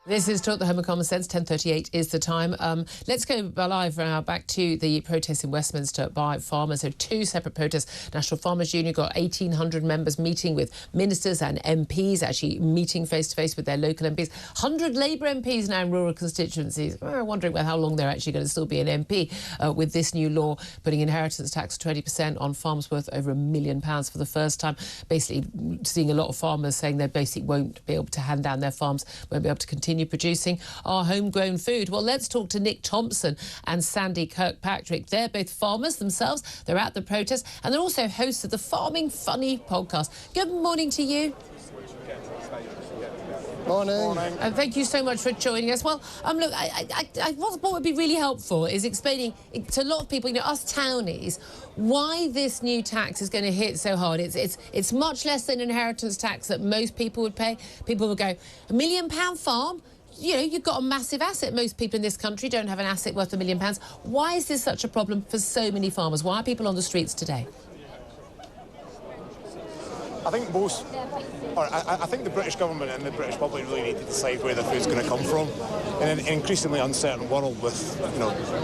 This is Talk, the Home of Common Sense. 10:38 is the time. Let's go live now back to the protests in Westminster by farmers. So two separate protests. National Farmers Union got 1,800 members meeting with ministers and MPs, actually meeting face-to-face with their local MPs. 100 Labour MPs now in rural constituencies. We're wondering how long they're actually going to still be an MP with this new law, putting inheritance tax 20% on farms worth over £1 million for the first time. Basically seeing a lot of farmers saying they basically won't be able to hand down their farms, won't be able to continue producing our homegrown food. Well, let's talk to Nick Thompson and Sandy Kirkpatrick. They're both farmers themselves. They're at the protest and they're also hosts of the Farming Funny podcast. Good morning to you. Morning. And thank you so much for joining us. Well, look, what would be really helpful is explaining to a lot of people, us townies, why this new tax is going to hit so hard. It's much less than inheritance tax that most people would pay. People would go, £1 million farm? You've got a massive asset. Most people in this country don't have an asset worth £1 million. Why is this such a problem for so many farmers? Why are people on the streets today? I think I think the British government and the British public really need to decide where their food's going to come from. In an increasingly uncertain world with,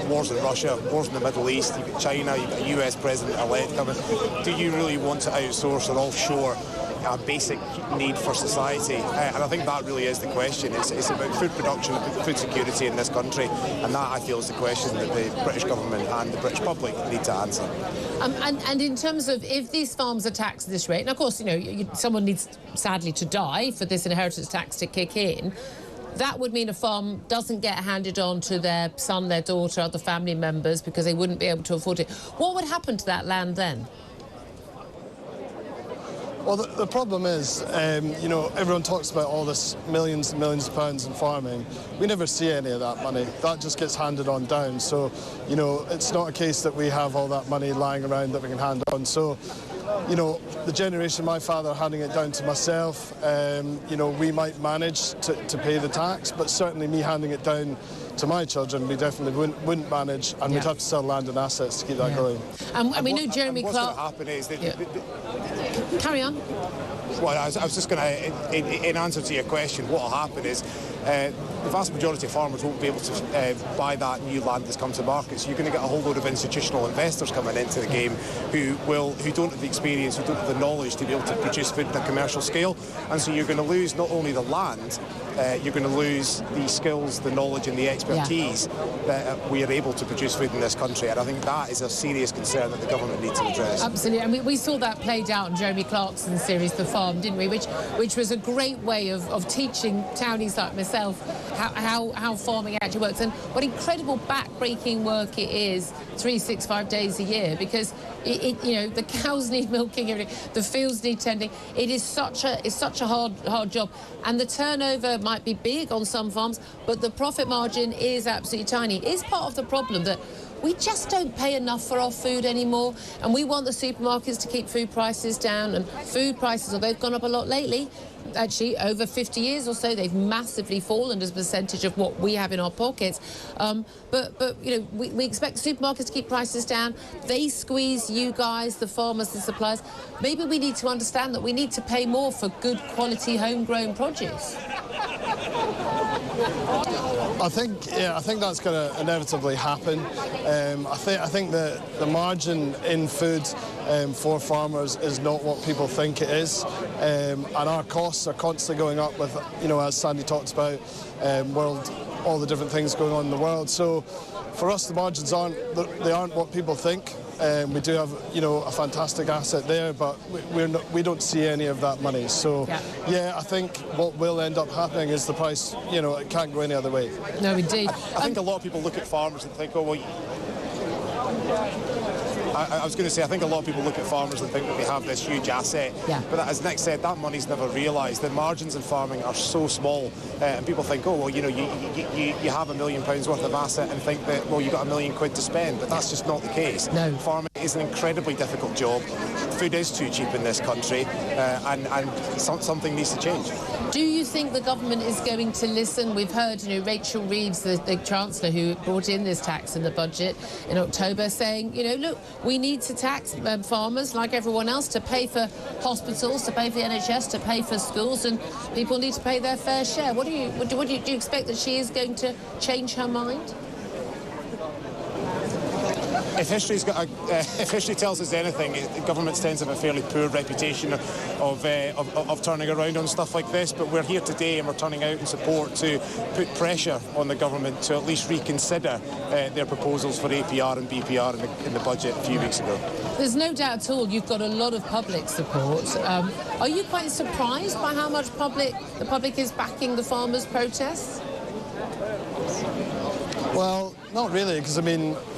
wars in Russia, wars in the Middle East, you've got China, you've got a US president-elect coming. Do you really want to outsource or offshore a basic need for society? And I think that really is the question. It's about food production, food security in this country, and that, I feel, is the question that the British government and the British public need to answer. And in terms of if these farms are taxed at this rate, and of course, someone needs, sadly, to die for this inheritance tax to kick in, that would mean a farm doesn't get handed on to their son, their daughter, other family members because they wouldn't be able to afford it. What would happen to that land then? Well, the problem is, everyone talks about all this millions and millions of pounds in farming. We never see any of that money. That just gets handed on down. So, it's not a case that we have all that money lying around that we can hand on. So, the generation of my father handing it down to myself, we might manage to pay the tax, but certainly me handing it down to my children, we definitely wouldn't manage, and we'd have to sell land and assets to keep that going. And we know Jeremy Clarkson. What's going to happen is that... Carry on. Well, I was just going to, in answer to your question, what will happen is the vast majority of farmers won't be able to buy that new land that's come to market. So you're going to get a whole load of institutional investors coming into the game who don't have the experience, who don't have the knowledge to be able to produce food on a commercial scale. And so you're going to lose not only the land, you're going to lose the skills, the knowledge and the expertise that we are able to produce food in this country. And I think that is a serious concern that the government needs to address. Absolutely. And we saw that played out in Jeremy Clarkson's series, The Farm, didn't we? Which was a great way of teaching townies like myself how farming actually works and what incredible back-breaking work it is 365 days a year, because the cows need milking every day, the fields need tending. It's such a hard job, and the turnover might be big on some farms, but the profit margin is absolutely tiny. It's part of the problem that we just don't pay enough for our food anymore, and we want the supermarkets to keep food prices down, and food prices, although they've gone up a lot lately, actually over 50 years or so, they've massively fallen as a percentage of what we have in our pockets. But we expect supermarkets to keep prices down. They squeeze you guys, the farmers, the suppliers. Maybe we need to understand that we need to pay more for good quality homegrown produce. I think that's going to inevitably happen. I think that the margin in food for farmers is not what people think it is, and our costs are constantly going up with, as Sandy talked about, all the different things going on in the world. So for us, the margins aren't what people think. We do have, a fantastic asset there, but we don't see any of that money. So, I think what will end up happening is the price, it can't go any other way. No, indeed. I think a lot of people look at farmers and think, oh, well... I was going to say, I think a lot of people look at farmers and think that they have this huge asset. But as Nick said, that money's never realised. The margins in farming are so small, and people think, oh, well, you have £1 million worth of asset and think that, well, you've got £1 million to spend. But that's just not the case. No. Farming is an incredibly difficult job. Food is too cheap in this country, and something needs to change. Do you think the government is going to listen? We've heard, Rachel Reeves, the Chancellor, who brought in this tax in the budget in October, saying, look, we need to tax farmers like everyone else to pay for hospitals, to pay for the NHS, to pay for schools, and people need to pay their fair share. Do you expect that she is going to change her mind? If history tells us anything, governments tend to have a fairly poor reputation of turning around on stuff like this. But we're here today and we're turning out in support to put pressure on the government to at least reconsider their proposals for APR and BPR in the budget a few weeks ago. There's no doubt at all you've got a lot of public support. Are you quite surprised by how much the public is backing the farmers' protests? Well, not really, because,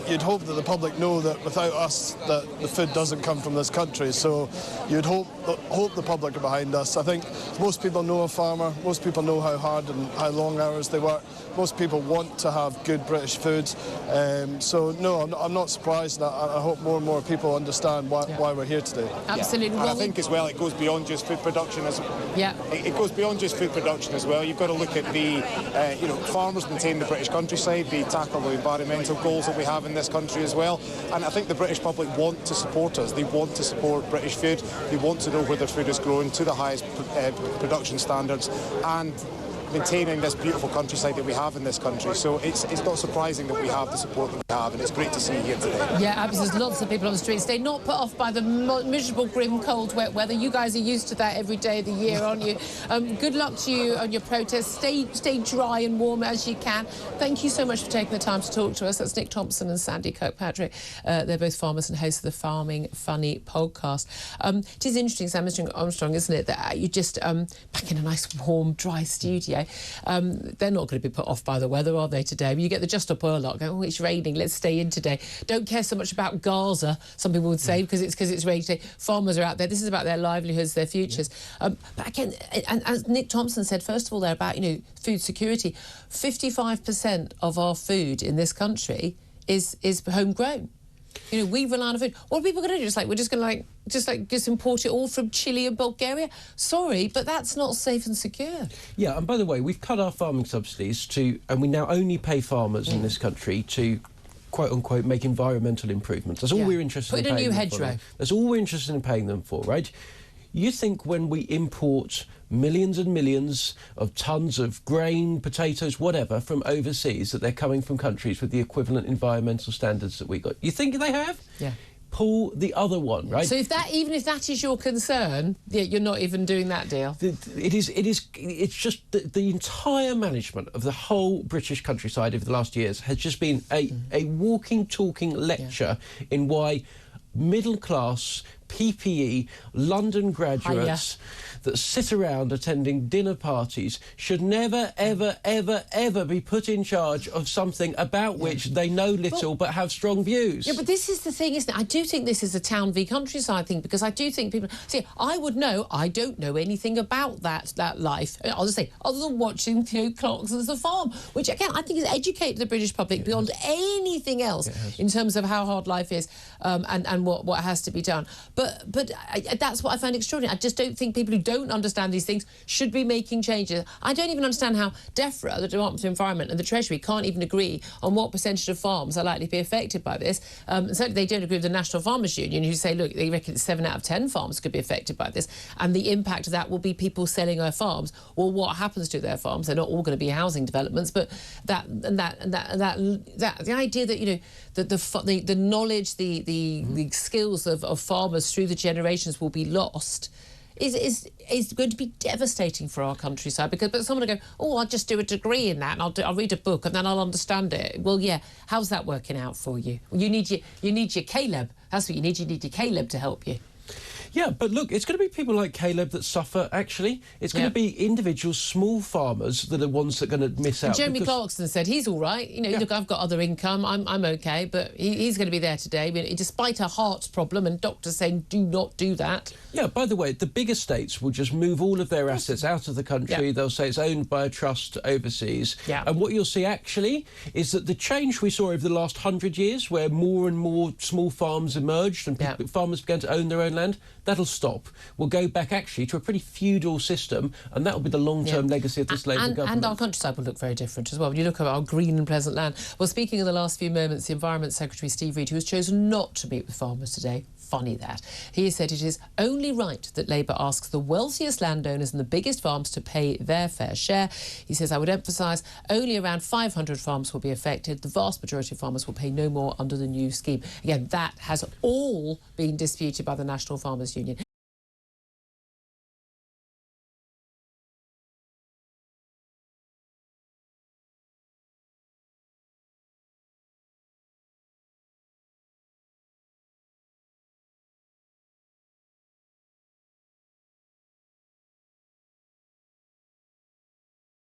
you'd hope that the public know that without us, that the food doesn't come from this country. So you'd hope the public are behind us. I think most people know a farmer. Most people know how hard and how long hours they work. Most people want to have good British food. So, no, I'm not surprised. And I hope more and more people understand why we're here today. Absolutely. Yeah. And I think as well it goes beyond just food production. It goes beyond just food production as well. You've got to look at the, farmers maintain the British countryside. They tackle the environmental goals that we have in this country as well. And I think the British public want to support us. They want to support British food. They want to know where their food is grown to the highest production standards and maintaining this beautiful countryside that we have in this country. So it's not surprising that we have the support that we have, and it's great to see here today. Yeah, absolutely. There's lots of people on the streets today, not put off by the miserable, grim, cold, wet weather. You guys are used to that every day of the year, aren't you? Good luck to you on your protest. Stay dry and warm as you can. Thank you so much for taking the time to talk to us. That's Nick Thompson and Sandy Kirkpatrick. They're both farmers and hosts of the Farming Funny podcast. It is interesting, Sam, Mr. Armstrong, isn't it, that you just back in a nice, warm, dry studio. They're not going to be put off by the weather, are they, today? You get the Just Up Earl lot going, oh, it's raining, let's stay in today. Don't care so much about Gaza, some people would say, because it's raining today. Farmers are out there. This is about their livelihoods, their futures. But again, and as Nick Thompson said, first of all, there about, food security. 55% of our food in this country is homegrown. We rely on food. What are people going to do? We're just going to just import it all from Chile and Bulgaria? Sorry, but that's not safe and secure. Yeah, and by the way, we've cut our farming subsidies and we now only pay farmers in this country to quote-unquote make environmental improvements. That's all we're interested in paying them for. Put in a new hedgerow. That's all we're interested in paying them for, right? You think when we import millions and millions of tons of grain, potatoes, whatever, from overseas, that they're coming from countries with the equivalent environmental standards that we got? You think they have? Yeah. Pull the other one, right? So even if that is your concern, you're not even doing that deal. It's just the entire management of the whole British countryside over the last years has just been a walking, talking lecture in why middle-class, PPE, London graduates that sit around attending dinner parties should never, ever, ever, ever be put in charge of something about which they know little but have strong views. Yeah, but this is the thing, isn't it? I do think this is a town v countryside thing, because I do think people... See, I don't know anything about that life. I'll just say, other than watching Clarkson's The Farm, which, again, I think has educated the British public beyond anything else in terms of how hard life is and what has to be done. But that's what I find extraordinary. I just don't think people who don't understand these things should be making changes. I don't even understand how DEFRA, the Department for Environment, and the Treasury can't even agree on what percentage of farms are likely to be affected by this. Certainly they don't agree with the National Farmers Union, who say, look, they reckon 7 out of 10 farms could be affected by this, and the impact of that will be people selling their farms. Well, what happens to their farms? They're not all going to be housing developments, but the idea that the knowledge, the skills of farmers through the generations will be lost is going to be devastating for our countryside. But someone will go, oh, I'll just do a degree in that, and I'll read a book, and then I'll understand it. Well, yeah, how's that working out for you? You need your Caleb. That's what you need. You need your Caleb to help you. Yeah, but look, it's going to be people like Caleb that suffer, actually. It's going to be individual small farmers that are ones that are going to miss out. Jeremy Clarkson said he's all right. You know, look, I've got other income. I'm OK, but he's going to be there today, despite a heart problem and doctors saying do not do that. Yeah, by the way, the bigger states will just move all of their assets out of the country. They'll say it's owned by a trust overseas. And what you'll see, actually, is that the change we saw over the last 100 years, where more and more small farms emerged and farmers began to own their own land, that'll stop. We'll go back, actually, to a pretty feudal system, and that'll be the long-term legacy of this Labour government. And our countryside will look very different as well. When you look at our green and pleasant land. Well, speaking in the last few moments, the Environment Secretary, Steve Reid, who has chosen not to meet with farmers today, funny that. He said it is only right that Labour asks the wealthiest landowners and the biggest farms to pay their fair share. He says, I would emphasise only around 500 farms will be affected. The vast majority of farmers will pay no more under the new scheme. Again, that has all been disputed by the National Farmers Union.